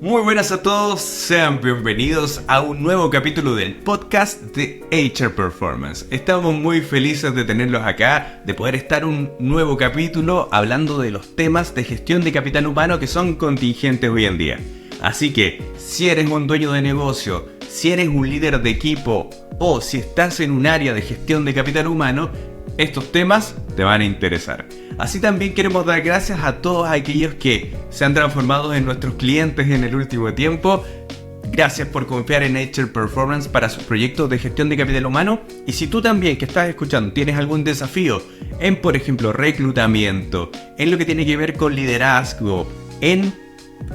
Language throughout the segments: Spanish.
Muy buenas a todos, sean bienvenidos a un nuevo capítulo del podcast de HR Performance. Estamos muy felices de tenerlos acá, de poder estar un nuevo capítulo hablando de los temas de gestión de capital humano que son contingentes hoy en día. Así que, si eres un dueño de negocio, si eres un líder de equipo o si estás en un área de gestión de capital humano, estos temas te van a interesar. Así también queremos dar gracias a todos aquellos que se han transformado en nuestros clientes en el último tiempo. Gracias por confiar en HR Performance para sus proyectos de gestión de capital humano. Y si tú también que estás escuchando tienes algún desafío en, por ejemplo, reclutamiento, en lo que tiene que ver con liderazgo, en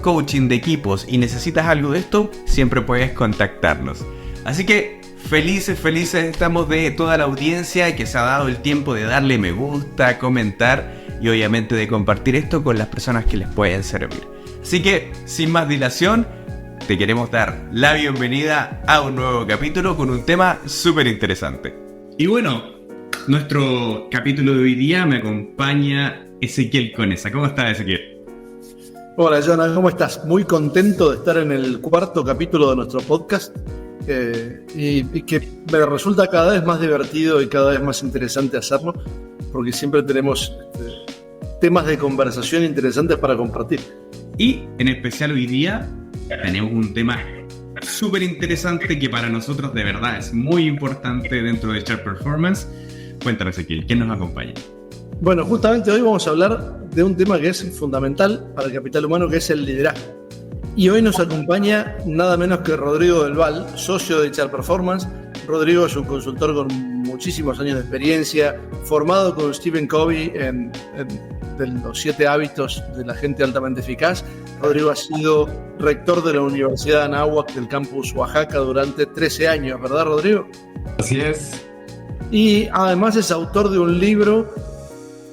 coaching de equipos y necesitas algo de esto, siempre puedes contactarnos. Así que felices estamos de toda la audiencia que se ha dado el tiempo de darle me gusta, comentar y obviamente de compartir esto con las personas que les pueden servir. Así que, sin más dilación, te queremos dar la bienvenida a un nuevo capítulo con un tema súper interesante. Y bueno, nuestro capítulo de hoy día me acompaña Ezequiel Conesa. ¿Cómo estás, Ezequiel? Hola, Jonah, ¿cómo estás? Muy contento de estar en el cuarto capítulo de nuestro podcast. Y que me resulta cada vez más divertido y cada vez más interesante hacerlo, porque siempre tenemos temas de conversación interesantes para compartir. Y en especial hoy día tenemos un tema súper interesante que para nosotros de verdad es muy importante dentro de HR Performance. Cuéntanos, Ezequiel, ¿quién nos acompaña? Bueno, justamente hoy vamos a hablar de un tema que es fundamental para el capital humano, que es el liderazgo. Y hoy nos acompaña nada menos que Rodrigo del Val, socio de HR Performance. Rodrigo es un consultor con muchísimos años de experiencia, formado con Stephen Covey en los 7 hábitos de la gente altamente eficaz. Rodrigo ha sido rector de la Universidad de Anáhuac del campus Oaxaca durante 13 años, ¿verdad, Rodrigo? Así es. Y además es autor de un libro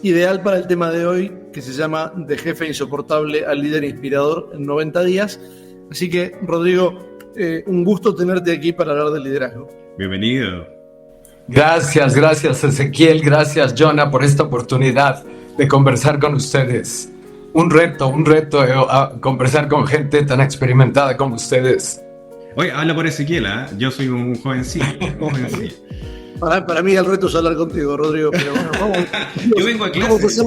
ideal para el tema de hoy, que se llama De jefe insoportable al líder inspirador en 90 días. Así que, Rodrigo, un gusto tenerte aquí para hablar de liderazgo. Bienvenido. Gracias Ezequiel, gracias Jonah por esta oportunidad de conversar con ustedes. Un reto conversar con gente tan experimentada como ustedes. Oye, habla por Ezequiel, ¿eh? Yo soy un jovencillo. Para mí el reto es hablar contigo, Rodrigo, pero bueno, vamos. Yo vengo a clase.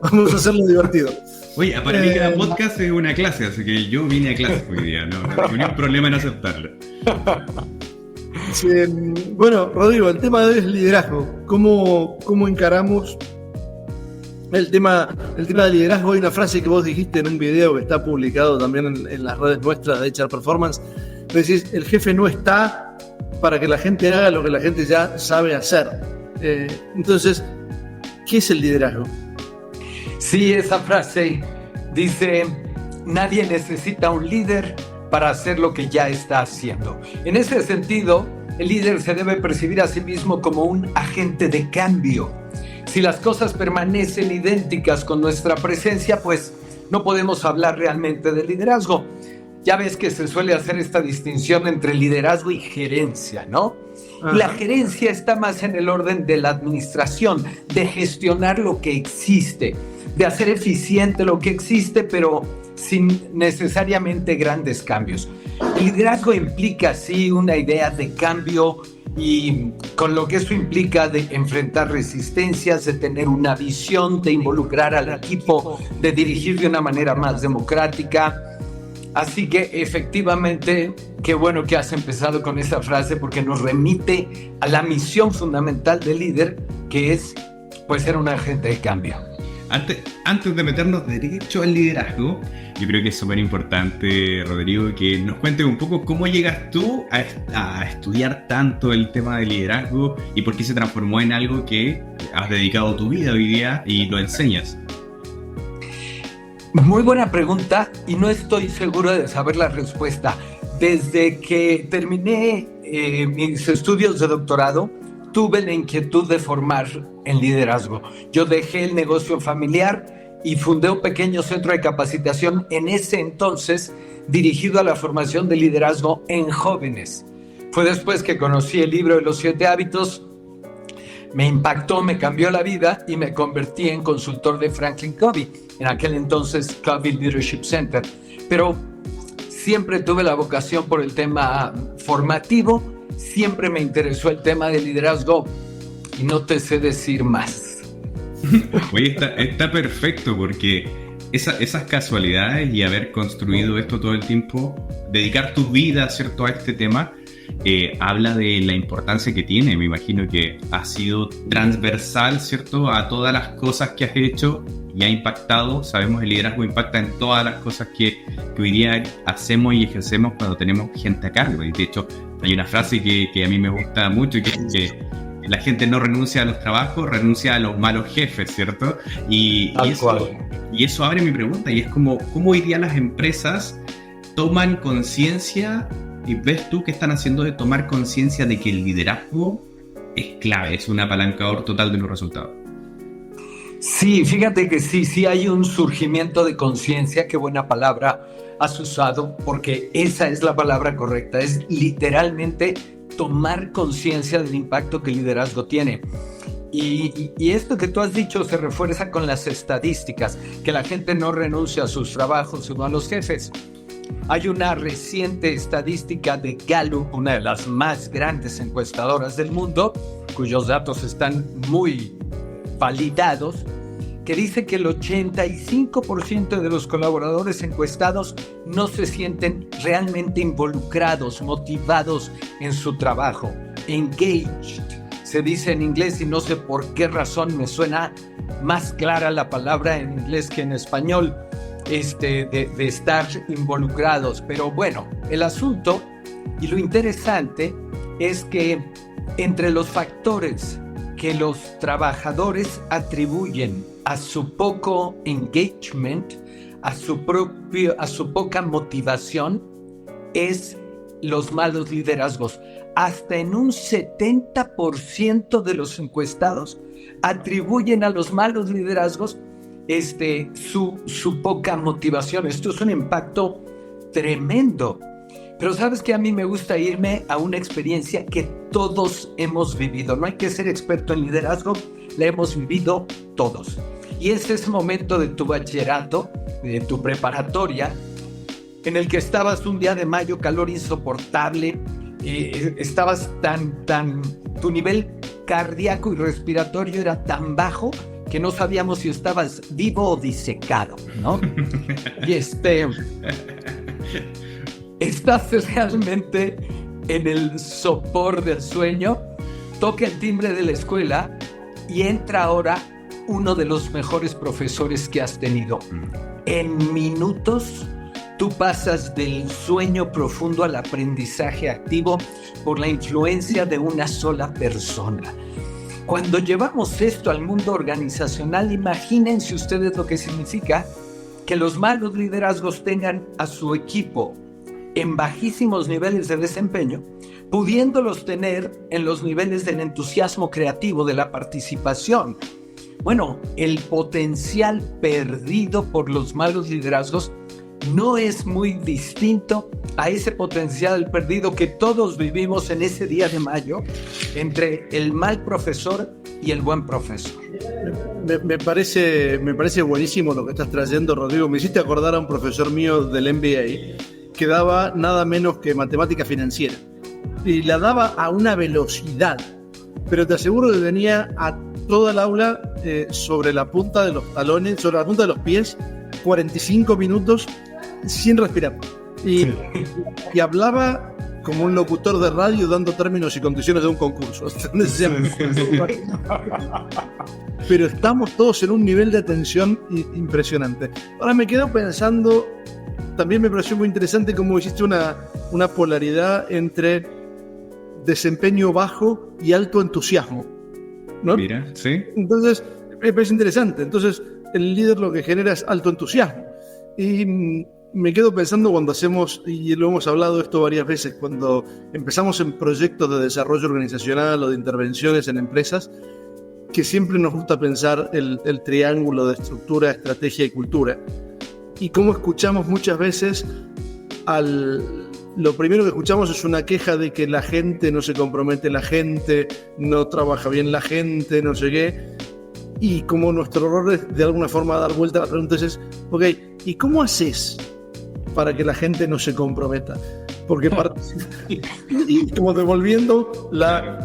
Vamos a hacerlo divertido. Oye, para mí cada podcast es una clase, así que yo vine a clase hoy día, no tengo un problema en aceptarlo. Sí, bueno, Rodrigo, el tema de hoy es liderazgo. ¿Cómo encaramos el tema de liderazgo? Hay una frase que vos dijiste en un video que está publicado también en las redes nuestras de HR Performance. Decís, el jefe no está para que la gente haga lo que la gente ya sabe hacer. Entonces, ¿qué es el liderazgo? Sí, esa frase dice, nadie necesita un líder para hacer lo que ya está haciendo. En ese sentido, el líder se debe percibir a sí mismo como un agente de cambio. Si las cosas permanecen idénticas con nuestra presencia, pues no podemos hablar realmente de liderazgo. Ya ves que se suele hacer esta distinción entre liderazgo y gerencia, ¿no? Ajá. La gerencia está más en el orden de la administración, de gestionar lo que existe, de hacer eficiente lo que existe, pero sin necesariamente grandes cambios. El liderazgo implica, sí, una idea de cambio y con lo que eso implica de enfrentar resistencias, de tener una visión, de involucrar al equipo, de dirigir de una manera más democrática. Así que efectivamente, qué bueno que has empezado con esa frase porque nos remite a la misión fundamental del líder, que es pues ser un agente de cambio. Antes de meternos derecho al liderazgo, yo creo que es súper importante, Rodrigo, que nos cuentes un poco cómo llegas tú a estudiar tanto el tema de liderazgo y por qué se transformó en algo que has dedicado tu vida hoy día y lo enseñas. Muy buena pregunta y no estoy seguro de saber la respuesta. Desde que terminé mis estudios de doctorado, tuve la inquietud de formar en liderazgo. Yo dejé el negocio familiar y fundé un pequeño centro de capacitación en ese entonces dirigido a la formación de liderazgo en jóvenes. Fue después que conocí el libro de los 7 hábitos, me impactó, me cambió la vida y me convertí en consultor de Franklin Covey, en aquel entonces Covey Leadership Center. Pero siempre tuve la vocación por el tema formativo, siempre me interesó el tema del liderazgo y no te sé decir más. Oye, está perfecto porque esas casualidades y haber construido esto todo el tiempo, dedicar tu vida, ¿cierto?, a este tema, habla de la importancia que tiene. Me imagino que ha sido transversal, ¿cierto?, a todas las cosas que has hecho y ha impactado. Sabemos el liderazgo impacta en todas las cosas que hoy día hacemos y ejercemos cuando tenemos gente a cargo. Y de hecho, hay una frase que a mí me gusta mucho y que es que la gente no renuncia a los trabajos, renuncia a los malos jefes, ¿cierto? Y eso abre mi pregunta, y es como, ¿cómo hoy día las empresas toman conciencia, y ves tú qué están haciendo de tomar conciencia de que el liderazgo es clave, es un apalancador total de los resultados? Sí, fíjate que sí hay un surgimiento de conciencia, qué buena palabra has usado, porque esa es la palabra correcta, es literalmente tomar conciencia del impacto que el liderazgo tiene. Y esto que tú has dicho se refuerza con las estadísticas, que la gente no renuncia a sus trabajos sino a los jefes. Hay una reciente estadística de Gallup, una de las más grandes encuestadoras del mundo, cuyos datos están muy validados, que dice que el 85% de los colaboradores encuestados no se sienten realmente involucrados, motivados en su trabajo. Engaged, se dice en inglés, y no sé por qué razón me suena más clara la palabra en inglés que en español, de estar involucrados. Pero bueno, el asunto y lo interesante es que entre los factores que los trabajadores atribuyen a su poco engagement, a su poca motivación, es los malos liderazgos. Hasta en un 70% de los encuestados atribuyen a los malos liderazgos su poca motivación. Esto es un impacto tremendo. Pero sabes que a mí me gusta irme a una experiencia que todos hemos vivido. No hay que ser experto en liderazgo, la hemos vivido todos. Y es ese momento de tu bachillerato, de tu preparatoria, en el que estabas un día de mayo, calor insoportable, estabas tu nivel cardíaco y respiratorio era tan bajo que no sabíamos si estabas vivo o disecado, ¿no? Y estás realmente en el sopor del sueño, toca el timbre de la escuela y entra ahora uno de los mejores profesores que has tenido. En minutos tú pasas del sueño profundo al aprendizaje activo por la influencia de una sola persona. Cuando llevamos esto al mundo organizacional, imagínense ustedes lo que significa que los malos liderazgos tengan a su equipo en bajísimos niveles de desempeño, pudiéndolos tener en los niveles del entusiasmo creativo, de la participación. Bueno, el potencial perdido por los malos liderazgos no es muy distinto a ese potencial perdido que todos vivimos en ese día de mayo entre el mal profesor y el buen profesor. Me parece buenísimo lo que estás trayendo, Rodrigo. Me hiciste acordar a un profesor mío del MBA que daba nada menos que matemática financiera. Y la daba a una velocidad, pero te aseguro que tenía a toda el aula sobre la punta de los talones, sobre la punta de los pies, 45 minutos sin respirar. Y hablaba como un locutor de radio dando términos y condiciones de un concurso. Pero estamos todos en un nivel de atención impresionante. Ahora me quedo pensando, también me pareció muy interesante cómo hiciste una polaridad entre desempeño bajo y alto entusiasmo, ¿no? Mira, sí. Entonces, me parece interesante. Entonces, el líder lo que genera es alto entusiasmo. Y me quedo pensando cuando hacemos, y lo hemos hablado esto varias veces, cuando empezamos en proyectos de desarrollo organizacional o de intervenciones en empresas, que siempre nos gusta pensar el triángulo de estructura, estrategia y cultura. Y cómo escuchamos muchas veces lo primero que escuchamos es una queja de que la gente no se compromete, la gente no trabaja bien, la gente no sé qué. Y como nuestro error es de alguna forma dar vuelta a la pregunta es, ok, ¿y cómo haces para que la gente no se comprometa. Porque y como devolviendo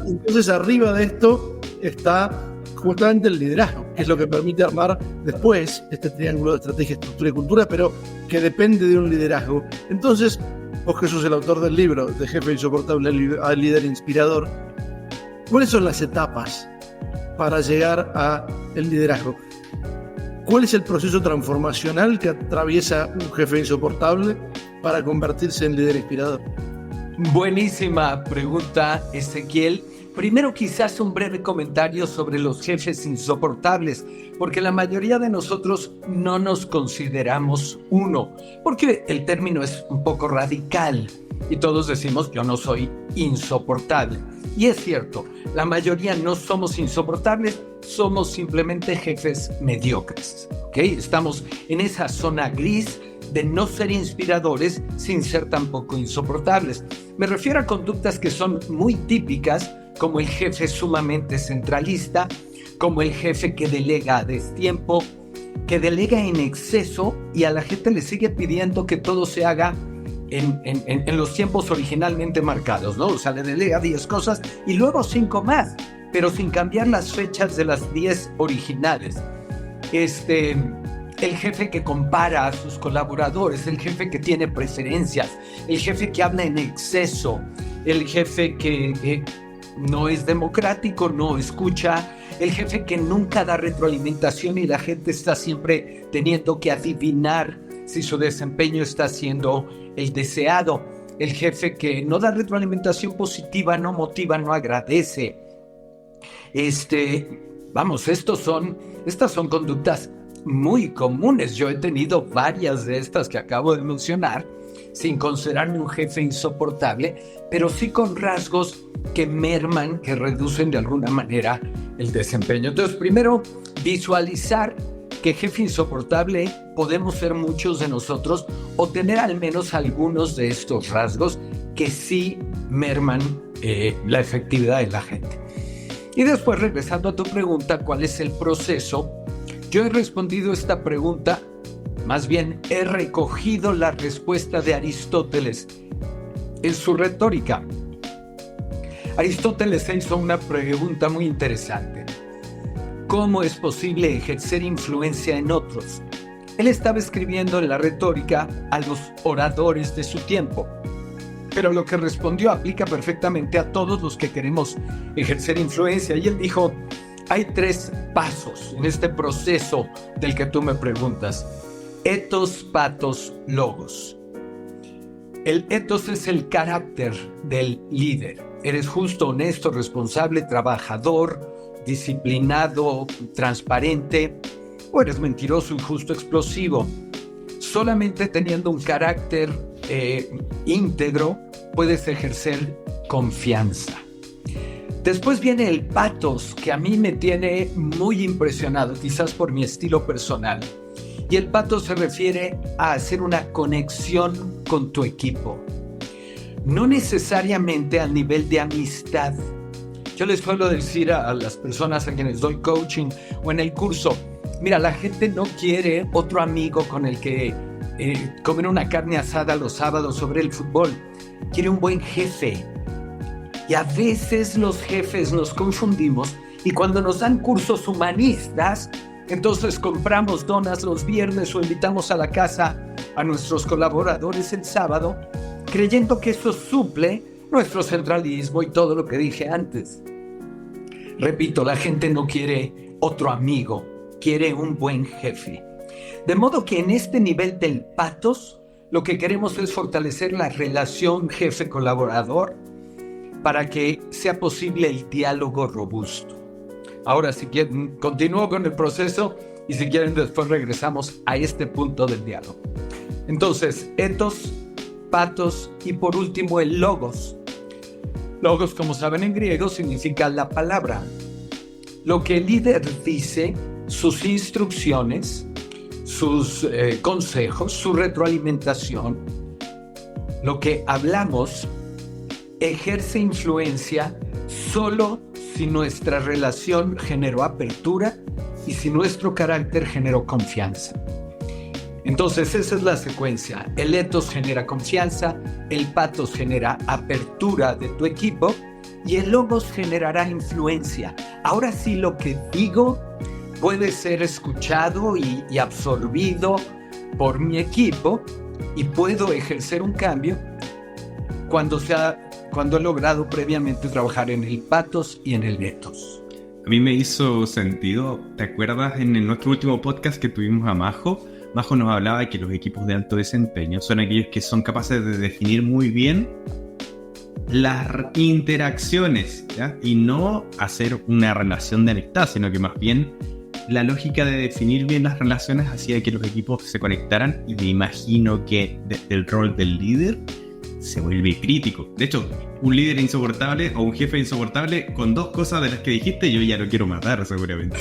entonces arriba de esto está justamente el liderazgo, que es lo que permite armar después este triángulo de estrategia, estructura y cultura, pero que depende de un liderazgo. Entonces, vos que sos el autor del libro de Jefe Insoportable al Líder Inspirador, ¿cuáles son las etapas para llegar al liderazgo? ¿Cuál es el proceso transformacional que atraviesa un jefe insoportable para convertirse en líder inspirador? Buenísima pregunta, Ezequiel. Primero, quizás un breve comentario sobre los jefes insoportables, porque la mayoría de nosotros no nos consideramos uno, porque el término es un poco radical y todos decimos yo no soy insoportable. Y es cierto, la mayoría no somos insoportables, somos simplemente jefes mediocres, ¿ok? Estamos en esa zona gris de no ser inspiradores sin ser tampoco insoportables. Me refiero a conductas que son muy típicas, como el jefe sumamente centralista, como el jefe que delega a destiempo, que delega en exceso y a la gente le sigue pidiendo que todo se haga en los tiempos originalmente marcados, ¿no? O sea, le delega 10 cosas y luego 5 más, pero sin cambiar las fechas de las 10 originales. El jefe que compara a sus colaboradores, el jefe que tiene preferencias, el jefe que habla en exceso, el jefe que no es democrático, no escucha, el jefe que nunca da retroalimentación y la gente está siempre teniendo que adivinar si su desempeño está siendo el deseado, el jefe que no da retroalimentación positiva, no motiva, no agradece. Estas son conductas muy comunes. Yo he tenido varias de estas que acabo de mencionar, sin considerarme un jefe insoportable, pero sí con rasgos que merman, que reducen de alguna manera el desempeño. Entonces, primero, visualizar que jefe insoportable podemos ser muchos de nosotros o tener al menos algunos de estos rasgos que sí merman la efectividad de la gente. Y después, regresando a tu pregunta, ¿cuál es el proceso? Yo he respondido esta pregunta, más bien he recogido la respuesta de Aristóteles en su retórica. Aristóteles se hizo una pregunta muy interesante. ¿Cómo es posible ejercer influencia en otros? Él estaba escribiendo en la retórica a los oradores de su tiempo, pero lo que respondió aplica perfectamente a todos los que queremos ejercer influencia. Y él dijo, hay 3 pasos en este proceso del que tú me preguntas. Ethos, pathos, logos. El ethos es el carácter del líder. Eres justo, honesto, responsable, trabajador, disciplinado, transparente, o eres mentiroso, injusto, explosivo. Solamente teniendo un carácter íntegro puedes ejercer confianza. Después viene el pathos, que a mí me tiene muy impresionado, quizás por mi estilo personal. Y el pathos se refiere a hacer una conexión con tu equipo. No necesariamente al nivel de amistad. Yo les suelo decir a las personas a quienes doy coaching o en el curso, mira, la gente no quiere otro amigo con el que comer una carne asada los sábados sobre el fútbol. Quiere un buen jefe. Y a veces los jefes nos confundimos y cuando nos dan cursos humanistas, entonces compramos donas los viernes o invitamos a la casa a nuestros colaboradores el sábado, creyendo que eso suple nuestro centralismo y todo lo que dije antes. Repito, la gente no quiere otro amigo, quiere un buen jefe. De modo que en este nivel del pathos, lo que queremos es fortalecer la relación jefe-colaborador para que sea posible el diálogo robusto. Ahora, si quieren, continúo con el proceso y si quieren después regresamos a este punto del diálogo. Entonces, ethos, pathos y por último el logos. Logos, como saben en griego, significa la palabra. Lo que el líder dice, sus instrucciones, sus consejos, su retroalimentación, lo que hablamos ejerce influencia solo si nuestra relación generó apertura y si nuestro carácter generó confianza. Entonces esa es la secuencia. El ethos genera confianza, el pathos genera apertura de tu equipo y el logos generará influencia. Ahora sí, lo que digo puede ser escuchado y absorbido por mi equipo y puedo ejercer un cambio cuando he logrado previamente trabajar en el pathos y en el ethos. A mí me hizo sentido, ¿te acuerdas en nuestro último podcast que tuvimos a Majo? Majo nos hablaba de que los equipos de alto desempeño son aquellos que son capaces de definir muy bien las interacciones, ¿ya? Y no hacer una relación de amistad, sino que más bien la lógica de definir bien las relaciones hacía que los equipos se conectaran, y me imagino que desde el rol del líder se vuelve crítico. De hecho, un líder insoportable o un jefe insoportable, con dos cosas de las que dijiste, yo ya lo quiero matar seguramente.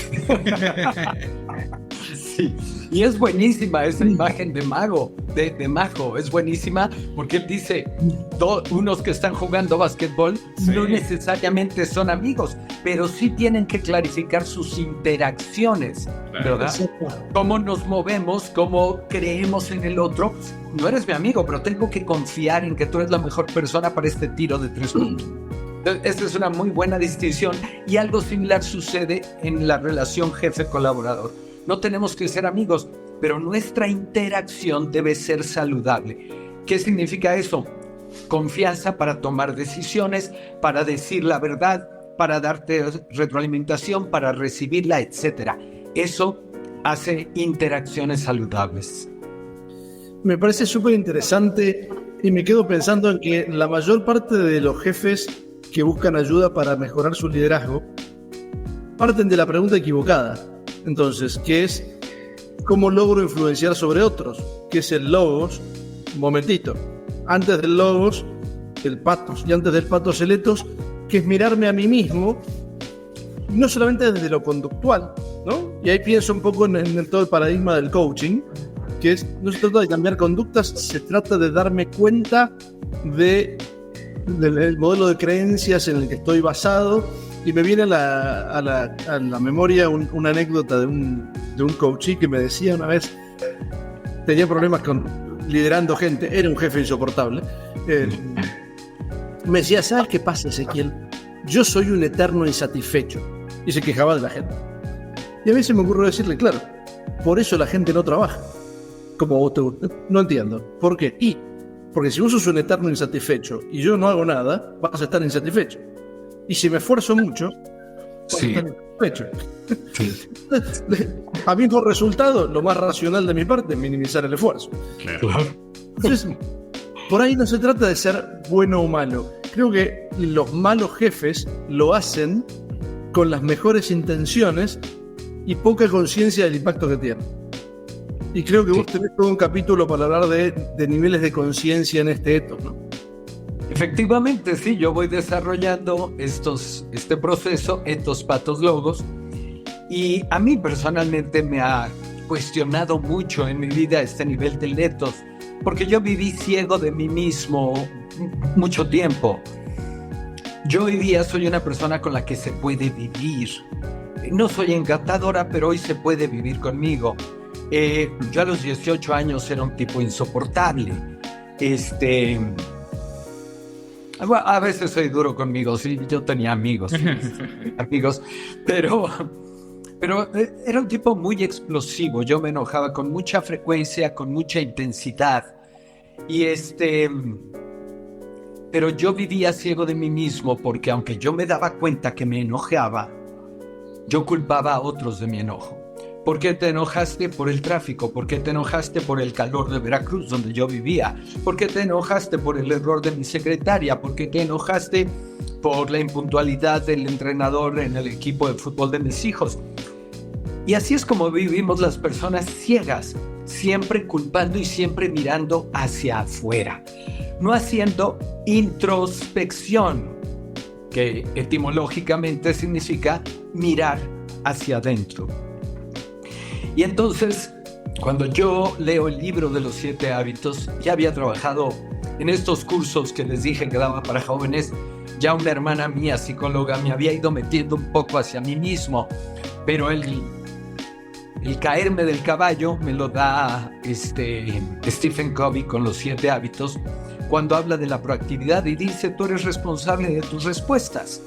Sí, y es buenísima esa imagen de Majo, es buenísima porque él dice, unos que están jugando básquetbol no necesariamente son amigos, pero sí tienen que clarificar sus interacciones, ¿verdad? Cómo nos movemos, cómo creemos en el otro. No eres mi amigo, pero tengo que confiar en que tú eres la mejor persona para este tiro de 3 puntos. Esta es una muy buena distinción, y algo similar sucede en la relación jefe-colaborador. No tenemos que ser amigos, pero nuestra interacción debe ser saludable. ¿Qué significa eso? Confianza para tomar decisiones, para decir la verdad, para darte retroalimentación, para recibirla, etc. Eso hace interacciones saludables. Me parece súper interesante y me quedo pensando en que la mayor parte de los jefes que buscan ayuda para mejorar su liderazgo parten de la pregunta equivocada. Entonces, ¿qué es? ¿Cómo logro influenciar sobre otros? ¿Qué es el logos? Un momentito. Antes del logos, el pathos. Y antes del pathos, el ethos, que es mirarme a mí mismo, no solamente desde lo conductual, ¿no? Y ahí pienso un poco en todo el paradigma del coaching, que es, no se trata de cambiar conductas, se trata de darme cuenta del modelo de creencias en el que estoy basado. Y me viene a la memoria una anécdota de un coachee que me decía una vez, tenía problemas liderando gente, era un jefe insoportable. Me decía, ¿sabes qué pasa, Ezequiel? Yo soy un eterno insatisfecho. Y se quejaba de la gente. Y a mí se me ocurrió decirle, claro, por eso la gente no trabaja como vos te gusta. No entiendo. ¿Por qué? Porque si vos sos un eterno insatisfecho y yo no hago nada, vas a estar insatisfecho. Y si me esfuerzo mucho, sí, sí. A mí por resultado, lo más racional de mi parte es minimizar el esfuerzo. Claro. Entonces, por ahí no se trata de ser bueno o malo. Creo que los malos jefes lo hacen con las mejores intenciones y poca conciencia del impacto que tienen. Y creo que vos tenés todo un capítulo para hablar de niveles de conciencia en este ethos, ¿no? Efectivamente, sí, yo voy desarrollando este proceso, ethos, pathos, logos, y a mí personalmente me ha cuestionado mucho en mi vida este nivel del ethos, porque yo viví ciego de mí mismo mucho tiempo. Yo hoy día soy una persona con la que se puede vivir. No soy encantadora, pero hoy se puede vivir conmigo. Yo a los 18 años era un tipo insoportable. A veces soy duro conmigo, sí, yo tenía amigos, pero era un tipo muy explosivo. Yo me enojaba con mucha frecuencia, con mucha intensidad, pero yo vivía ciego de mí mismo, porque aunque yo me daba cuenta que me enojaba, yo culpaba a otros de mi enojo. ¿Por qué te enojaste por el tráfico? ¿Por qué te enojaste por el calor de Veracruz, donde yo vivía? ¿Por qué te enojaste por el error de mi secretaria? ¿Por qué te enojaste por la impuntualidad del entrenador en el equipo de fútbol de mis hijos? Y así es como vivimos las personas ciegas, siempre culpando y siempre mirando hacia afuera, no haciendo introspección, que etimológicamente significa mirar hacia adentro. Y entonces, cuando yo leo el libro de los 7 hábitos, ya había trabajado en estos cursos que les dije que daba para jóvenes. Ya una hermana mía, psicóloga, me había ido metiendo un poco hacia mí mismo, pero el El caerme del caballo me lo da Stephen Covey con los 7 hábitos, cuando habla de la proactividad y dice: tú eres responsable de tus respuestas.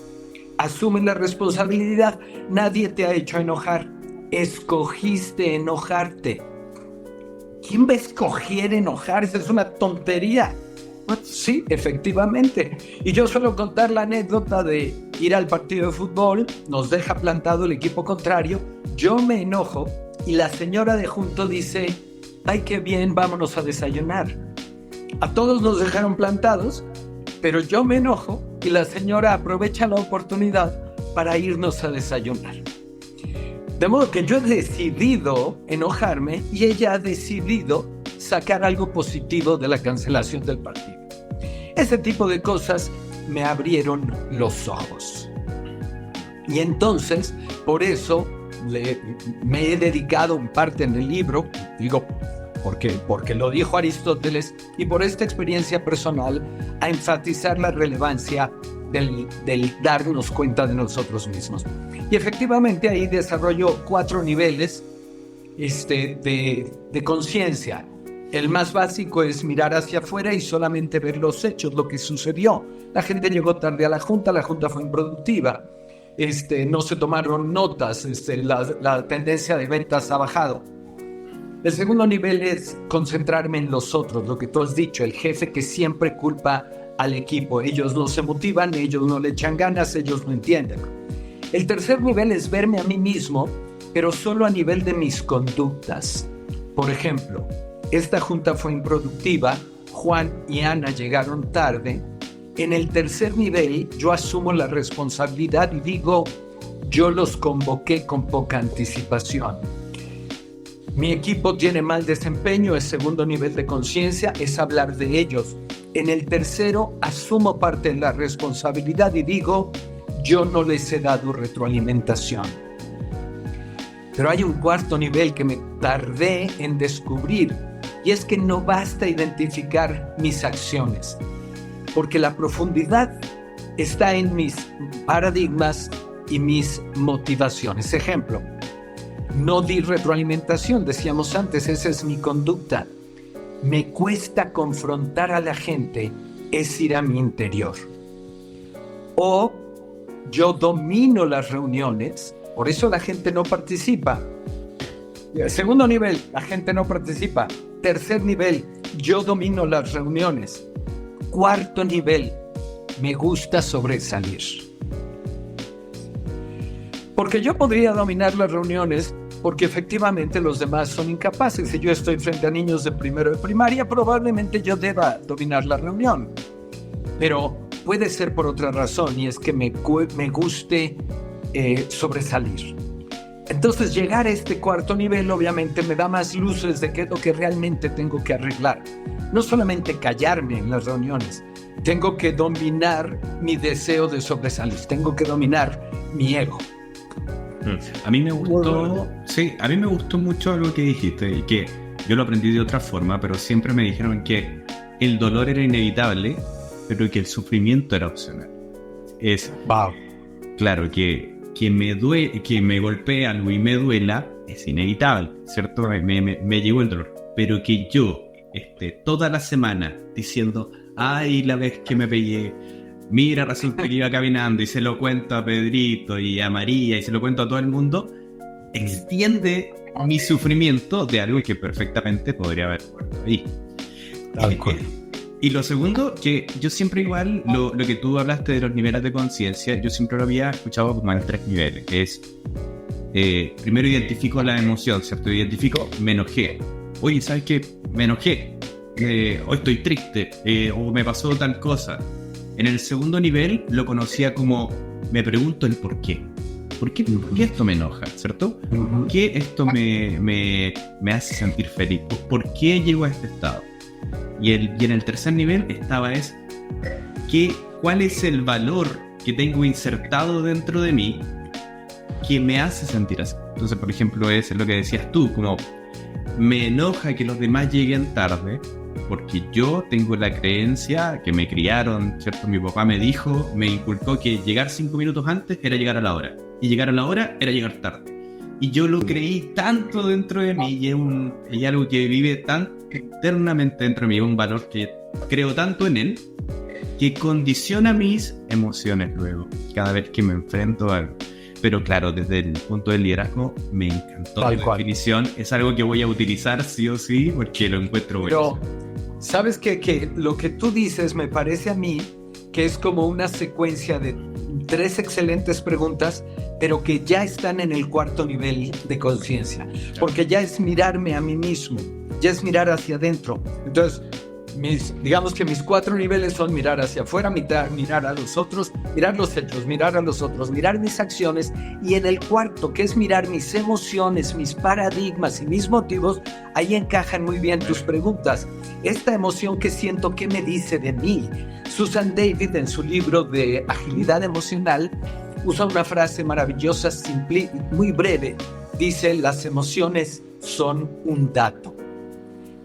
Asume la responsabilidad. Nadie te ha hecho enojar. Escogiste enojarte. ¿Quién va a escoger enojarse? Es una tontería. Sí, efectivamente. Y yo suelo contar la anécdota de ir al partido de fútbol, nos deja plantado el equipo contrario, yo me enojo y la señora de junto dice: ay, qué bien, vámonos a desayunar. A todos nos dejaron plantados, pero yo me enojo y la señora aprovecha la oportunidad para irnos a desayunar. De modo que yo he decidido enojarme y ella ha decidido sacar algo positivo de la cancelación del partido. Ese tipo de cosas me abrieron los ojos. Y entonces, por eso me he dedicado en parte en el libro, digo, porque lo dijo Aristóteles, y por esta experiencia personal, a enfatizar la relevancia del darnos cuenta de nosotros mismos. Y efectivamente ahí desarrollo 4 niveles de conciencia. El más básico es mirar hacia afuera y solamente ver los hechos, lo que sucedió. La gente llegó tarde a la junta fue improductiva. No se tomaron notas, la tendencia de ventas ha bajado. El segundo nivel es concentrarme en los otros, lo que tú has dicho, el jefe que siempre culpa al equipo. Ellos no se motivan, ellos no le echan ganas, ellos no entienden. El tercer nivel es verme a mí mismo, pero solo a nivel de mis conductas. Por ejemplo, esta junta fue improductiva, Juan y Ana llegaron tarde. En el tercer nivel, yo asumo la responsabilidad y digo: yo los convoqué con poca anticipación. Mi equipo tiene mal desempeño, es segundo nivel de conciencia, es hablar de ellos. En el tercero, asumo parte de la responsabilidad y digo: yo no les he dado retroalimentación. Pero hay un cuarto nivel que me tardé en descubrir, y es que no basta identificar mis acciones, porque la profundidad está en mis paradigmas y mis motivaciones. Ejemplo, no di retroalimentación, decíamos antes, esa es mi conducta. Me cuesta confrontar a la gente, es ir a mi interior. O yo domino las reuniones, por eso la gente no participa. Segundo nivel, la gente no participa. Tercer nivel, yo domino las reuniones. Cuarto nivel, me gusta sobresalir. Porque yo podría dominar las reuniones porque efectivamente los demás son incapaces. Si yo estoy frente a niños de primero de primaria, probablemente yo deba dominar la reunión. Pero puede ser por otra razón, y es que me guste sobresalir. Entonces, llegar a este cuarto nivel obviamente me da más luces de qué es lo que realmente tengo que arreglar. No solamente callarme en las reuniones, tengo que dominar mi deseo de sobresalir, tengo que dominar mi ego. A mí me gustó mucho algo que dijiste, y que yo lo aprendí de otra forma, pero siempre me dijeron que el dolor era inevitable, pero que el sufrimiento era opcional. Wow. Claro, que me golpee algo y me duela es inevitable, ¿cierto? Me llegó el dolor, pero que yo esté toda la semana diciendo: ay, la vez que me pegué, mira, resulta que iba caminando, y se lo cuento a Pedrito y a María y se lo cuento a todo el mundo, extiende mi sufrimiento de algo que perfectamente podría haber muerto ahí. Tal cual. Y lo segundo, que yo siempre igual, lo que tú hablaste de los niveles de conciencia, yo siempre lo había escuchado como en 3 niveles, que es, primero identifico la emoción, ¿cierto? Identifico, me enojé. Oye, ¿sabes qué? Me enojé. Hoy estoy triste, o me pasó tal cosa. En el segundo nivel lo conocía como, me pregunto el por qué. ¿Por qué esto me enoja, cierto? ¿Por qué esto me hace sentir feliz? ¿Por qué llego a este estado? Y en el tercer nivel estaba ¿cuál es el valor que tengo insertado dentro de mí que me hace sentir así? Entonces, por ejemplo, es lo que decías tú, como me enoja que los demás lleguen tarde porque yo tengo la creencia que me criaron, ¿cierto? Mi papá me inculcó que llegar 5 minutos antes era llegar a la hora, y llegar a la hora era llegar tarde. Y yo lo creí tanto dentro de mí, y es algo que vive tan eternamente dentro de mí, un valor que creo tanto en él, que condiciona mis emociones luego, cada vez que me enfrento a algo. Pero claro, desde el punto del liderazgo me encantó la definición. Es algo que voy a utilizar sí o sí porque lo encuentro bueno. Pero, ¿sabes qué? Que lo que tú dices me parece a mí que es como una secuencia de 3 excelentes preguntas, pero que ya están en el 4º nivel de conciencia. Porque ya es mirarme a mí mismo, ya es mirar hacia adentro. Entonces, digamos que mis 4 niveles son mirar hacia afuera, mirar a los otros, mirar los hechos, mirar a los otros, mirar mis acciones, y en el 4º, que es mirar mis emociones, mis paradigmas y mis motivos, ahí encajan muy bien tus preguntas. Esta emoción que siento, ¿qué me dice de mí? Susan David, en su libro de agilidad emocional, usa una frase maravillosa, simple, muy breve. Dice: las emociones son un dato.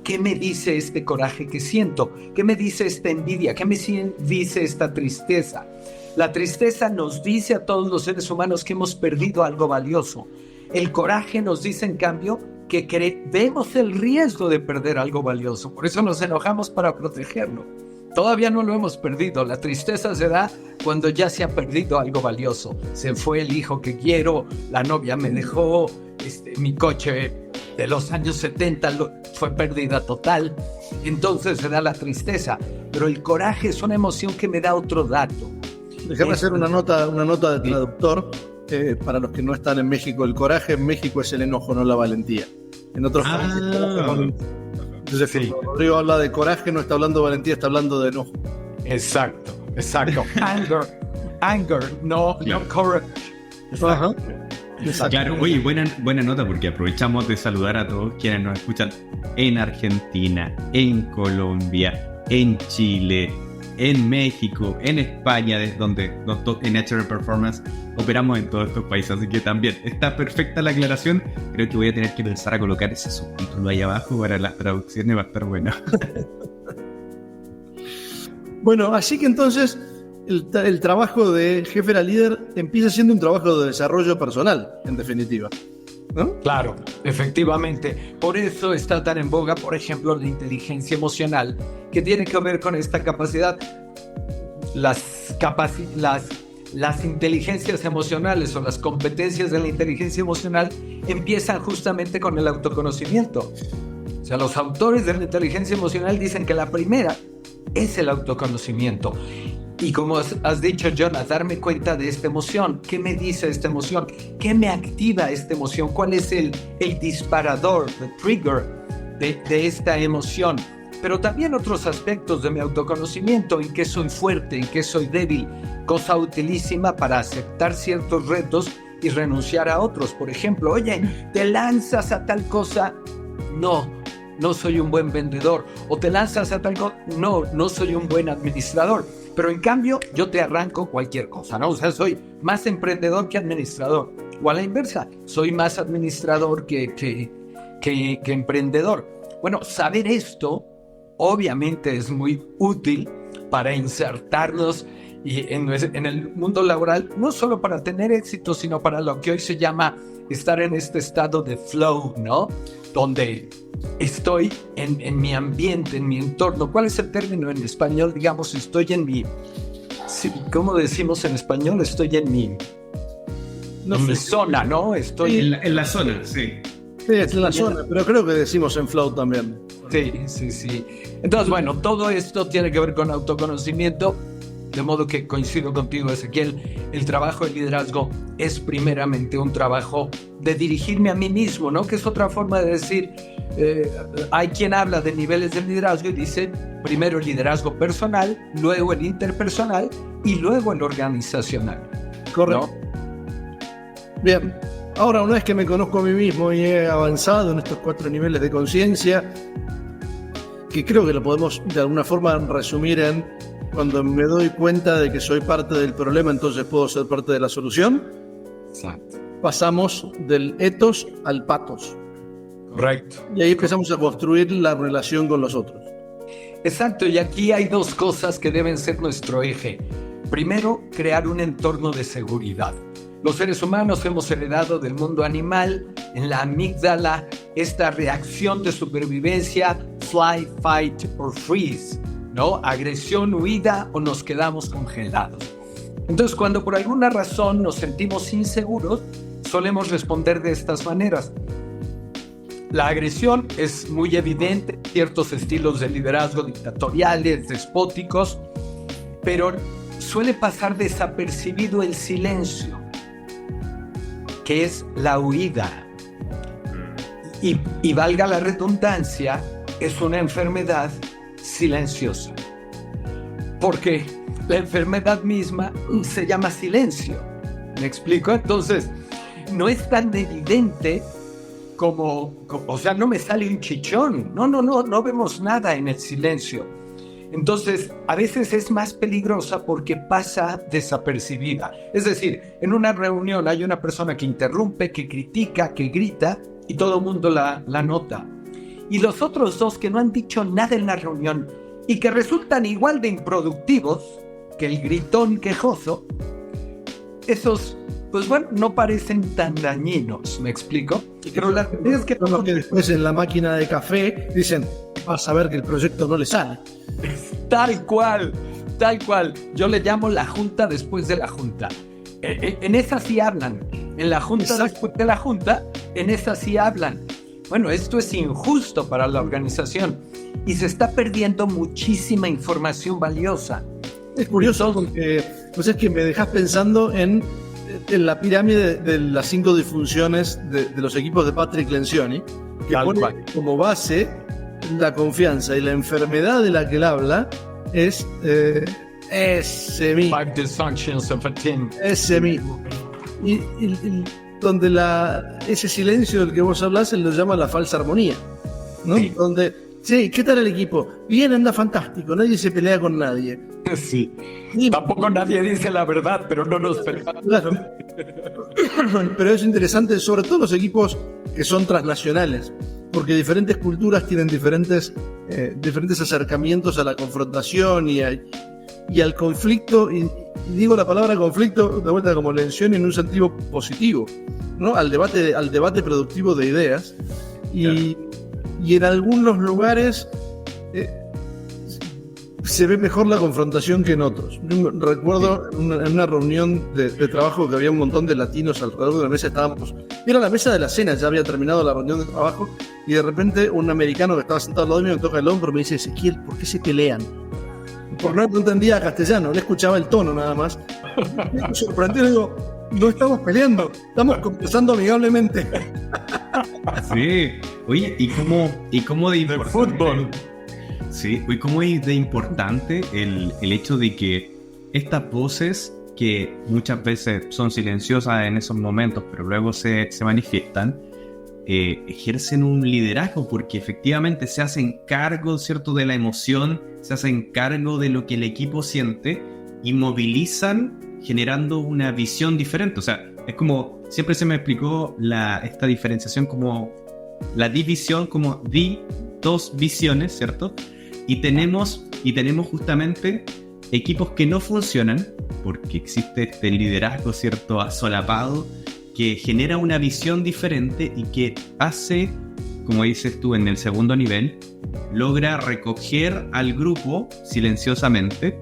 ¿Qué me dice este coraje que siento? ¿Qué me dice esta envidia? ¿Qué me dice esta tristeza? La tristeza nos dice a todos los seres humanos que hemos perdido algo valioso. El coraje nos dice, en cambio, que vemos el riesgo de perder algo valioso. Por eso nos enojamos para protegerlo. Todavía no lo hemos perdido. La tristeza se da cuando ya se ha perdido algo valioso. Se fue el hijo que quiero, la novia me dejó, mi coche de los años 70 fue pérdida total. Entonces se da la tristeza. Pero el coraje es una emoción que me da otro dato. Déjame hacer una nota de traductor. Para los que no están en México, el coraje en México es el enojo, no la valentía. En otros países, entonces, sí. Cuando Rodrigo habla de coraje, no está hablando de valentía, está hablando de enojo. Exacto. Anger, no courage. Ajá. Claro, oye, buena nota, porque aprovechamos de saludar a todos quienes nos escuchan en Argentina, en Colombia, en Chile, en México, en España, desde donde en HR Performance operamos en todos estos países, así que también está perfecta la aclaración. Creo que voy a tener que pensar a colocar ese subtítulo ahí abajo para las traducciones, va a estar bueno. Bueno, así que entonces el trabajo de jefe a líder empieza siendo un trabajo de desarrollo personal, en definitiva, ¿no? Claro, efectivamente. Por eso está tan en boga, por ejemplo, la inteligencia emocional, que tiene que ver con esta capacidad. Las inteligencias emocionales o las competencias de la inteligencia emocional empiezan justamente con el autoconocimiento. O sea, los autores de la inteligencia emocional dicen que la primera es el autoconocimiento. Y como has dicho, John, a darme cuenta de esta emoción. ¿Qué me dice esta emoción? ¿Qué me activa esta emoción? ¿Cuál es el disparador, el trigger de esta emoción? Pero también otros aspectos de mi autoconocimiento, en qué soy fuerte, en qué soy débil, cosa utilísima para aceptar ciertos retos y renunciar a otros. Por ejemplo, oye, ¿te lanzas a tal cosa? No soy un buen vendedor. O te lanzas a tal cosa, no soy un buen administrador. Pero en cambio, yo te arranco cualquier cosa, ¿no? O sea, soy más emprendedor que administrador. O a la inversa, soy más administrador que emprendedor. Bueno, saber esto obviamente es muy útil para insertarnos en el mundo laboral, no solo para tener éxito, sino para lo que hoy se llama estar en este estado de flow, ¿no? Donde estoy en mi ambiente, en mi entorno. ¿Cuál es el término en español? Digamos, estoy en mi... ¿Cómo decimos en español? Estoy en mi zona, ¿no? Estoy en la zona, sí. Sí, es en la zona, pero creo que decimos en flow también. Sí. Entonces, bueno, todo esto tiene que ver con autoconocimiento, de modo que coincido contigo, Ezequiel. El trabajo de liderazgo es primeramente un trabajo de dirigirme a mí mismo, ¿no? Que es otra forma de decir, hay quien habla de niveles de liderazgo y dice, primero el liderazgo personal, luego el interpersonal y luego el organizacional. Correcto. ¿No? Bien. Ahora, una vez que me conozco a mí mismo y he avanzado en estos 4 niveles de conciencia, que creo que lo podemos de alguna forma resumir en cuando me doy cuenta de que soy parte del problema, entonces puedo ser parte de la solución. Exacto. Pasamos del ethos al pathos. Correcto. Y ahí empezamos a construir la relación con los otros. Exacto, y aquí hay 2 cosas que deben ser nuestro eje. Primero, crear un entorno de seguridad. Los seres humanos hemos heredado del mundo animal, en la amígdala, esta reacción de supervivencia, fly, fight or freeze, ¿no? Agresión, huida o nos quedamos congelados. Entonces, cuando por alguna razón nos sentimos inseguros, solemos responder de estas maneras. La agresión es muy evidente, ciertos estilos de liderazgo dictatoriales, despóticos, pero suele pasar desapercibido el silencio, que es la huida. Y valga la redundancia, es una enfermedad silenciosa. Porque la enfermedad misma se llama silencio. ¿Me explico? Entonces, no es tan evidente o sea, no me sale un chichón. No vemos nada en el silencio. Entonces, a veces es más peligrosa porque pasa desapercibida. Es decir, en una reunión hay una persona que interrumpe, que critica, que grita y todo el mundo la nota. Y los otros dos que no han dicho nada en la reunión y que resultan igual de improductivos que el gritón quejoso, esos, pues bueno, no parecen tan dañinos, ¿me explico? Pero la realidad es que... Los que después en la máquina de café dicen, vas a ver que el proyecto no le sale. Tal cual. Yo le llamo la junta después de la junta. En esa sí hablan. En la junta, exacto, después de la junta, en esa sí hablan. Bueno, esto es injusto para la organización y se está perdiendo muchísima información valiosa. Es curioso porque pues es que me dejas pensando en la pirámide de las 5 disfunciones de los equipos de Patrick Lencioni, que pone como base la confianza, y la enfermedad de la que él habla es ese mismo. 5 dysfunctions of a team. Ese mismo. Y donde ese silencio del que vos hablas, él lo llama la falsa armonía, ¿no? Sí. Donde, sí, ¿qué tal el equipo? Bien, anda fantástico, nadie se pelea con nadie. Sí. Tampoco nadie dice la verdad, pero no nos peleamos. Claro. Pero es interesante, sobre todo los equipos que son transnacionales, porque diferentes culturas tienen diferentes acercamientos a la confrontación y al conflicto, y digo la palabra conflicto de vuelta como Lencioni en un sentido positivo, ¿no? Al debate productivo de ideas, y en algunos lugares se ve mejor la confrontación que en otros. Yo recuerdo en una reunión de trabajo que había un montón de latinos alrededor de la mesa, era la mesa de la cena, ya había terminado la reunión de trabajo, y de repente un americano que estaba sentado al lado mío me toca el hombro y me dice: Ezequiel, ¿por qué se pelean? Porque no entendía castellano, le escuchaba el tono nada más. Me sorprendió, le digo: no estamos peleando, estamos conversando amigablemente. Sí, oye, ¿y cómo de importante? Fútbol. Sí, y cómo es de importante el hecho de que estas voces, que muchas veces son silenciosas en esos momentos, pero luego se manifiestan, ejercen un liderazgo, porque efectivamente se hacen cargo, ¿cierto?, de la emoción, se hacen cargo de lo que el equipo siente y movilizan generando una visión diferente. O sea, es como, siempre se me explicó esta diferenciación como la división, como dos visiones, ¿cierto? Y tenemos justamente equipos que no funcionan porque existe este liderazgo, ¿cierto?, asolapado, que genera una visión diferente y que hace, como dices tú, en el segundo nivel, logra recoger al grupo silenciosamente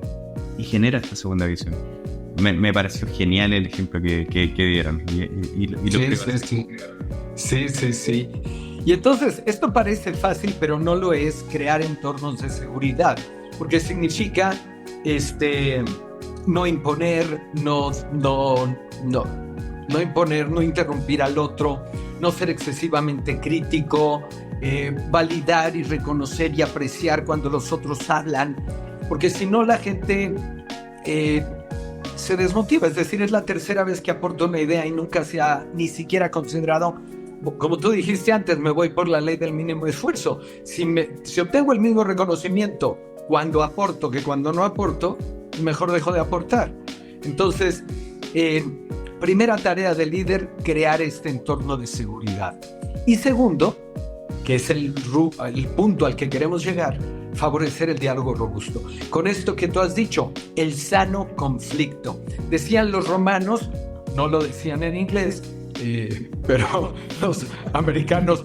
y genera esta segunda visión. Me pareció genial el ejemplo que dieron. Sí. Y entonces, esto parece fácil, pero no lo es, crear entornos de seguridad, porque significa no imponer, no imponer, no interrumpir al otro, no ser excesivamente crítico, validar y reconocer y apreciar cuando los otros hablan, porque si no la gente se desmotiva. Es decir, es la tercera vez que aporto una idea y nunca se ha ni siquiera considerado. Como tú dijiste antes, me voy por la ley del mínimo esfuerzo. Si obtengo el mismo reconocimiento cuando aporto que cuando no aporto, mejor dejo de aportar. Entonces, primera tarea del líder, crear este entorno de seguridad. Y segundo, que es el punto al que queremos llegar, favorecer el diálogo robusto. Con esto que tú has dicho, el sano conflicto. Decían los romanos, no lo decían en inglés, pero los americanos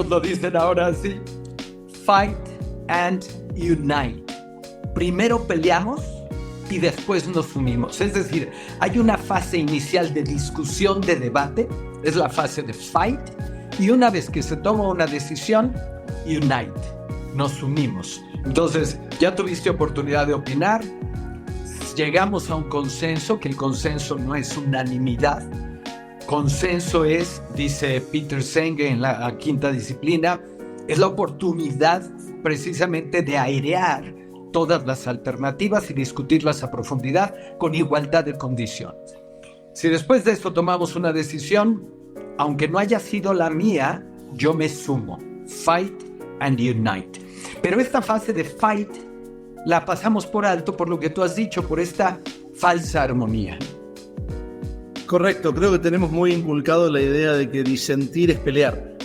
lo dicen ahora así. Fight and unite. Primero peleamos y después nos unimos. Es decir, hay una fase inicial de discusión, de debate, es la fase de fight, y una vez que se toma una decisión, unite, nos unimos. Entonces, ya tuviste oportunidad de opinar, llegamos a un consenso, que el consenso no es unanimidad. Consenso es, dice Peter Senge en la quinta disciplina, es la oportunidad precisamente de airear todas las alternativas y discutirlas a profundidad con igualdad de condiciones. Si después de esto tomamos una decisión, aunque no haya sido la mía, yo me sumo. Fight and unite. Pero esta fase de fight la pasamos por alto por lo que tú has dicho, por esta falsa armonía. Correcto, creo que tenemos muy inculcado la idea de que disentir es pelear.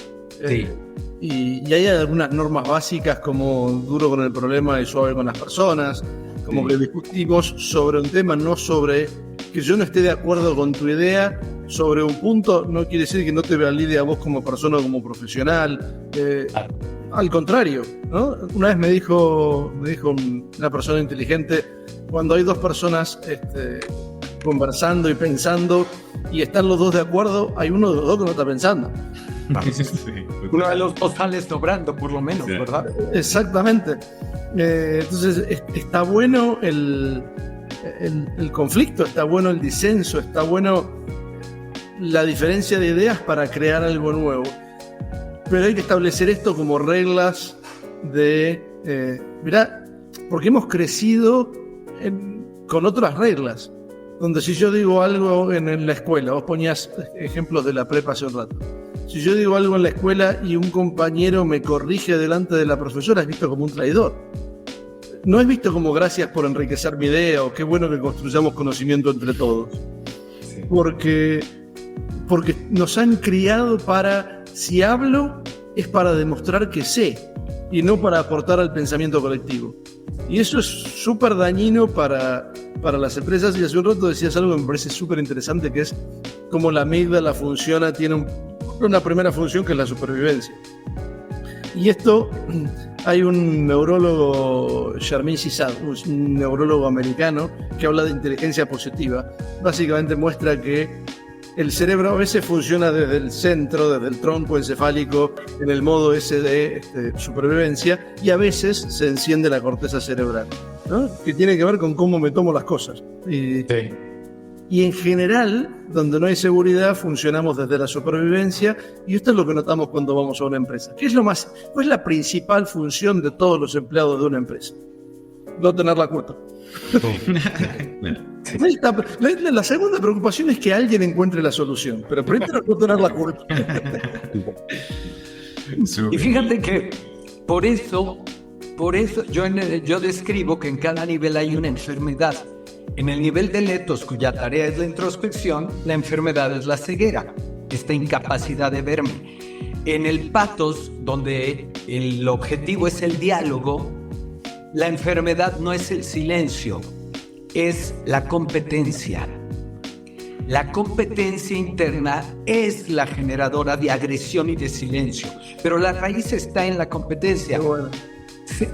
Sí. Y hay algunas normas básicas como duro con el problema y suave con las personas, como que discutimos sobre un tema, no sobre que yo no esté de acuerdo con tu idea sobre un punto, no quiere decir que no te valide a vos como persona o como profesional. Al contrario, ¿no? Una vez me dijo una persona inteligente, cuando hay dos personas conversando y pensando y están los dos de acuerdo, hay uno de los dos que no está pensando. Sí. Uno de los dos sale sobrando, por lo menos, sí. ¿Verdad? Exactamente. Entonces, está bueno el conflicto, está bueno el disenso, está bueno la diferencia de ideas para crear algo nuevo. Pero hay que establecer esto como reglas mirá, porque hemos crecido con otras reglas, donde si yo digo algo en la escuela, vos ponías ejemplos de la prepa hace un rato, si yo digo algo en la escuela y un compañero me corrige delante de la profesora, es visto como un traidor. No es visto como gracias por enriquecer mi idea o qué bueno que construyamos conocimiento entre todos. Sí. Porque nos han criado para, si hablo, es para demostrar que sé y no para aportar al pensamiento colectivo. Y eso es súper dañino para las empresas. Y hace un rato decías algo que me parece súper interesante, que es cómo la amígdala funciona, tiene una primera función que es la supervivencia. Y esto, hay un neurólogo, Sharmin Sisad, un neurólogo americano, que habla de inteligencia positiva. Básicamente muestra que el cerebro a veces funciona desde el centro, desde el tronco encefálico, en el modo ese de supervivencia, y a veces se enciende la corteza cerebral, ¿no? Que tiene que ver con cómo me tomo las cosas. Y en general, donde no hay seguridad, funcionamos desde la supervivencia, y esto es lo que notamos cuando vamos a una empresa. ¿Cuál es la principal función de todos los empleados de una empresa? No tener la culpa. La segunda preocupación es que alguien encuentre la solución, pero primero no tener la culpa. Y fíjate que por eso yo describo que en cada nivel hay una enfermedad. En el nivel de Letos, cuya tarea es la introspección, la enfermedad es la ceguera, esta incapacidad de verme. En el Pathos, donde el objetivo es el diálogo, la enfermedad no es el silencio, es la competencia. La competencia interna es la generadora de agresión y de silencio, pero la raíz está en la competencia.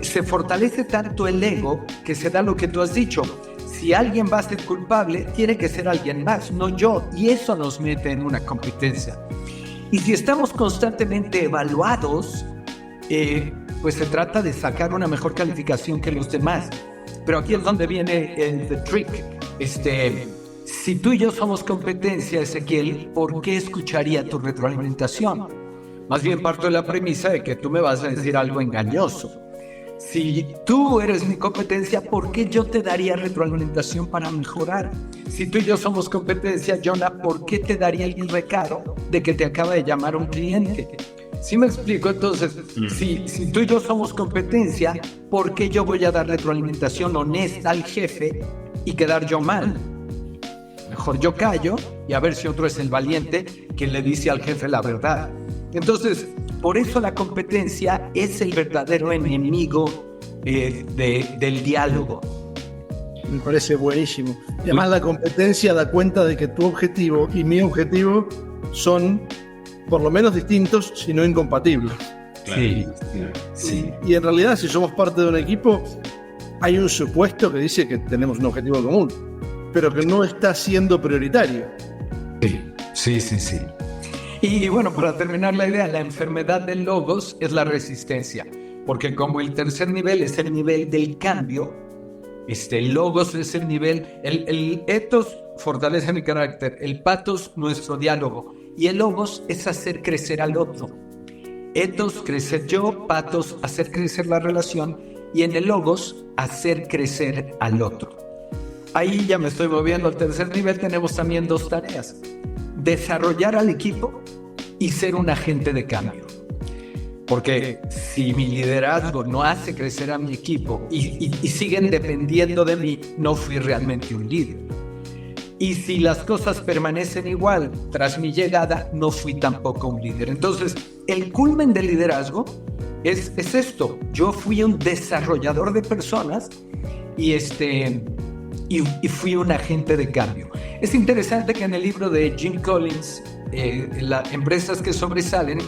Se fortalece tanto el ego que se da lo que tú has dicho. Si alguien va a ser culpable, tiene que ser alguien más, no yo, y eso nos mete en una competencia. Y si estamos constantemente evaluados, pues se trata de sacar una mejor calificación que los demás. Pero aquí es donde viene el trick. Si tú y yo somos competencia, Ezequiel, ¿por qué escucharía tu retroalimentación? Más bien parto de la premisa de que tú me vas a decir algo engañoso. Si tú eres mi competencia, ¿por qué yo te daría retroalimentación para mejorar? Si tú y yo somos competencia, Jonah, ¿por qué te daría el recado de que te acaba de llamar un cliente? ¿Sí me explico? Entonces, si tú y yo somos competencia, ¿por qué yo voy a dar retroalimentación honesta al jefe y quedar yo mal? Mejor yo callo y a ver si otro es el valiente que le dice al jefe la verdad. Entonces, por eso la competencia es el verdadero enemigo del diálogo. Me parece buenísimo. Y además la competencia da cuenta de que tu objetivo y mi objetivo son por lo menos distintos, si no incompatibles. Claro. Sí. Y en realidad, si somos parte de un equipo, hay un supuesto que dice que tenemos un objetivo común, pero que no está siendo prioritario. Sí. Y bueno, para terminar la idea, la enfermedad del logos es la resistencia, porque como el tercer nivel es el nivel del cambio, el logos es el nivel, el ethos fortalece mi carácter, el pathos nuestro diálogo, y el logos es hacer crecer al otro. Ethos, crecer yo, pathos, hacer crecer la relación, y en el logos, hacer crecer al otro. Ahí ya me estoy moviendo al tercer nivel, tenemos también 2 tareas. Desarrollar al equipo y ser un agente de cambio. Porque si mi liderazgo no hace crecer a mi equipo y siguen dependiendo de mí, no fui realmente un líder. Y si las cosas permanecen igual tras mi llegada, no fui tampoco un líder. Entonces, el culmen del liderazgo es esto. Yo fui un desarrollador de personas y fui un agente de cambio. Es interesante que en el libro de Jim Collins, las empresas que sobresalen,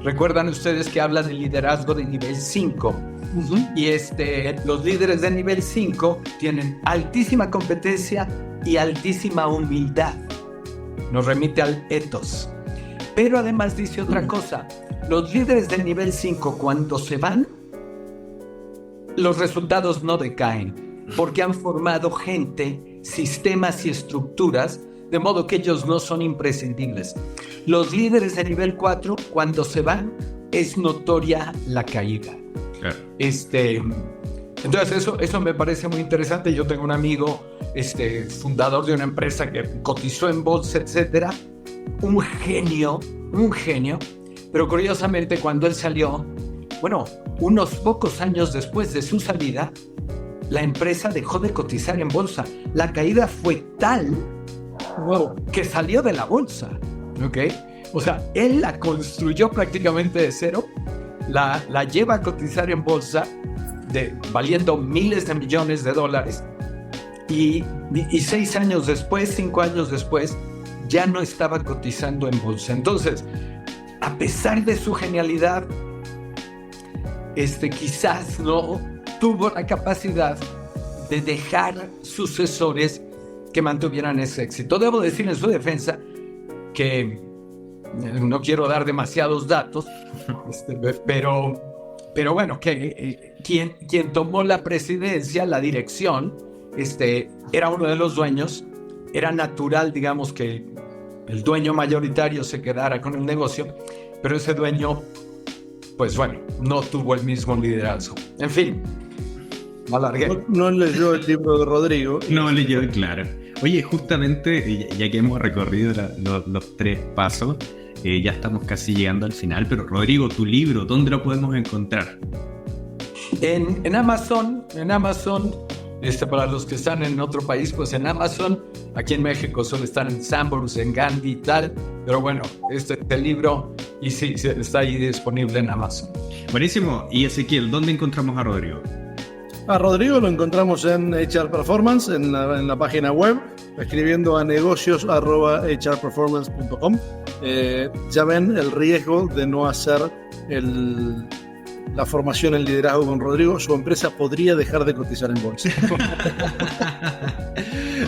recuerdan ustedes que habla del liderazgo de nivel 5. Y los líderes de nivel 5 tienen altísima competencia y altísima humildad. Nos remite al ethos. Pero además dice otra cosa. Los líderes de nivel 5, cuando se van, los resultados no decaen, porque han formado gente, sistemas y estructuras, de modo que ellos no son imprescindibles. Los líderes de nivel 4, cuando se van, es notoria la caída. Claro. Entonces eso me parece muy interesante. Yo tengo un amigo, fundador de una empresa que cotizó en bolsa, etcétera, un genio, pero curiosamente cuando él salió, unos pocos años después de su salida, la empresa dejó de cotizar en bolsa. La caída fue tal que salió de la bolsa, ¿ok? O sea, él la construyó prácticamente de cero, la lleva a cotizar en bolsa, valiendo miles de millones de dólares, y 6 años después, 5 años después, ya no estaba cotizando en bolsa. Entonces, a pesar de su genialidad, quizás no tuvo la capacidad de dejar sucesores que mantuvieran ese éxito. Debo decir en su defensa que no quiero dar demasiados datos, pero bueno, que quien tomó la presidencia, la dirección, era uno de los dueños. Era natural, digamos, que el dueño mayoritario se quedara con el negocio, pero ese dueño, pues bueno, no tuvo el mismo liderazgo. En fin, me alargué. No leyó el libro de Rodrigo. No leyó, claro. Oye, justamente, ya que hemos recorrido los 3 pasos, ya estamos casi llegando al final, pero Rodrigo, tu libro, ¿dónde lo podemos encontrar? En Amazon, para los que están en otro país, pues en Amazon. Aquí en México suele estar en Sanborns, en Gandhi y tal, pero bueno, este libro, y sí, está ahí disponible en Amazon. Buenísimo. Y Ezequiel, ¿dónde encontramos a Rodrigo? A Rodrigo lo encontramos en HR Performance, en la página web, escribiendo a negocios@hrperformance.com. Ya ven el riesgo de no hacer la formación en liderazgo con Rodrigo. Su empresa podría dejar de cotizar en bolsa.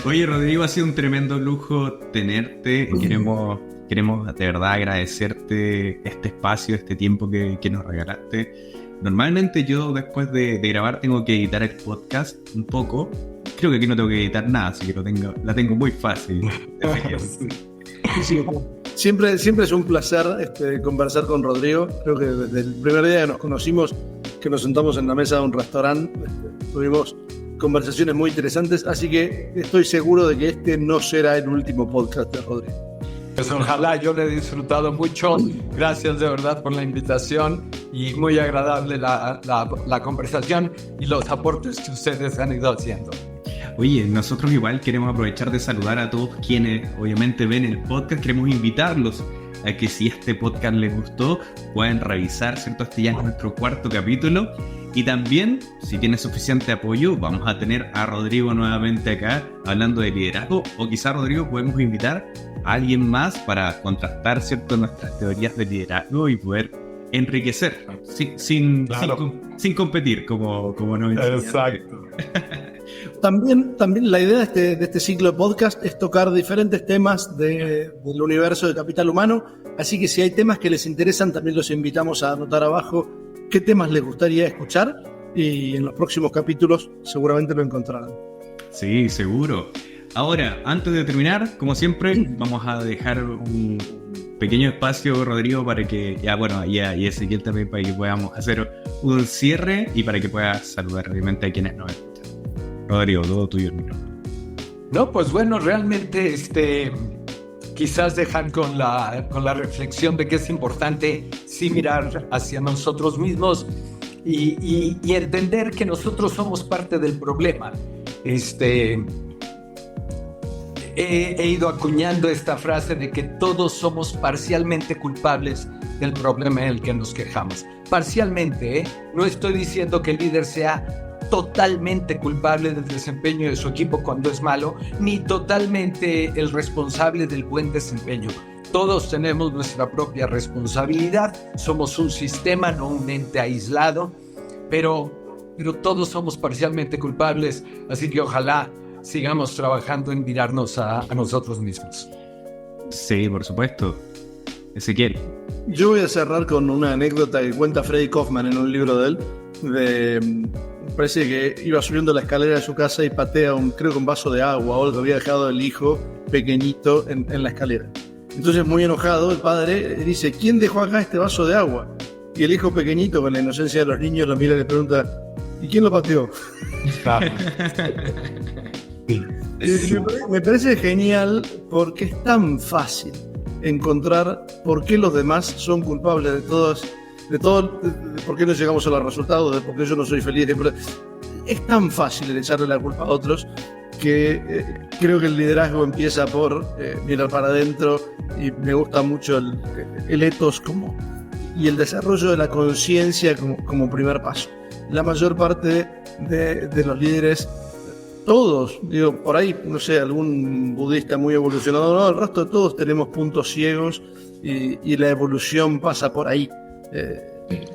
Oye, Rodrigo, ha sido un tremendo lujo tenerte. Queremos de verdad agradecerte este espacio, este tiempo que nos regalaste. Normalmente yo después de grabar tengo que editar el podcast un poco. Creo que aquí no tengo que editar nada, así que la tengo muy fácil. Siempre es un placer conversar con Rodrigo. Creo que desde el primer día que nos conocimos, que nos sentamos en la mesa de un restaurante, tuvimos conversaciones muy interesantes, así que estoy seguro de que este no será el último podcast de Rodrigo. Pues ojalá, yo le he disfrutado mucho. Gracias de verdad por la invitación y muy agradable la conversación y los aportes que ustedes han ido haciendo. Oye, nosotros igual queremos aprovechar de saludar a todos quienes obviamente ven el podcast. Queremos invitarlos a que si este podcast les gustó pueden revisar, ¿cierto? Este ya es nuestro 4º capítulo Y también, si tienes suficiente apoyo, vamos a tener a Rodrigo nuevamente acá hablando de liderazgo. O quizá, Rodrigo, podemos invitar a alguien más para contrastar, ¿cierto?, nuestras teorías de liderazgo y poder enriquecer sin competir, como nos enseñan. Exacto. También la idea de este ciclo de podcast es tocar diferentes temas del universo de capital humano. Así que si hay temas que les interesan, también los invitamos a anotar abajo qué temas les gustaría escuchar y en los próximos capítulos seguramente lo encontrarán. Sí, seguro. Ahora, antes de terminar, como siempre, vamos a dejar un pequeño espacio, Rodrigo, para que y Ezequiel también, para que podamos hacer un cierre y para que puedas saludar realmente a quienes nos escuchan. Rodrigo, todo tuyo. No, pues bueno, realmente quizás dejar con la reflexión de que es importante sí mirar hacia nosotros mismos y entender que nosotros somos parte del problema. He ido acuñando esta frase de que todos somos parcialmente culpables del problema en el que nos quejamos. Parcialmente, no estoy diciendo que el líder sea totalmente culpable del desempeño de su equipo cuando es malo, ni totalmente el responsable del buen desempeño. Todos tenemos nuestra propia responsabilidad, somos un sistema, no un ente aislado, pero todos somos parcialmente culpables, así que ojalá sigamos trabajando en mirarnos a nosotros mismos. Sí, por supuesto. Ezequiel. Yo voy a cerrar con una anécdota que cuenta Freddy Kaufman en un libro de él. Me parece que iba subiendo la escalera de su casa y patea un vaso de agua o algo que había dejado el hijo pequeñito en la escalera. Entonces, muy enojado, el padre dice: ¿quién dejó acá este vaso de agua? Y el hijo pequeñito, con la inocencia de los niños, lo mira y le pregunta: ¿y quién lo pateó? Me parece genial porque es tan fácil encontrar por qué los demás son culpables de todo, de por qué no llegamos a los resultados, de por qué yo no soy feliz. Es tan fácil echarle la culpa a otros que creo que el liderazgo empieza por mirar para adentro, y me gusta mucho el ethos y el desarrollo de la conciencia como primer paso. La mayor parte de los líderes, todos, por ahí, no sé, algún budista muy evolucionado, no, el resto de todos tenemos puntos ciegos y la evolución pasa por ahí.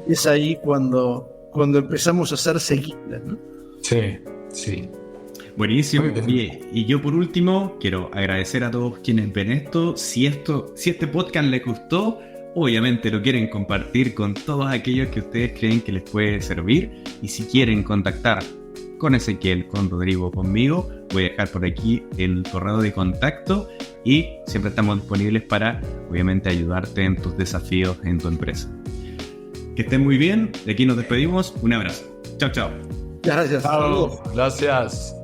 Es ahí cuando empezamos a ser seguibles, ¿no? Sí. Buenísimo. Y yo por último quiero agradecer a todos quienes ven esto. Si este podcast les gustó, obviamente lo quieren compartir con todos aquellos que ustedes creen que les puede servir. Y si quieren contactar con Ezequiel, con Rodrigo, conmigo, voy a dejar por aquí el correo de contacto y siempre estamos disponibles para, obviamente, ayudarte en tus desafíos en tu empresa. Que estén muy bien, de aquí nos despedimos, un abrazo. Chao, chao. Gracias. Gracias.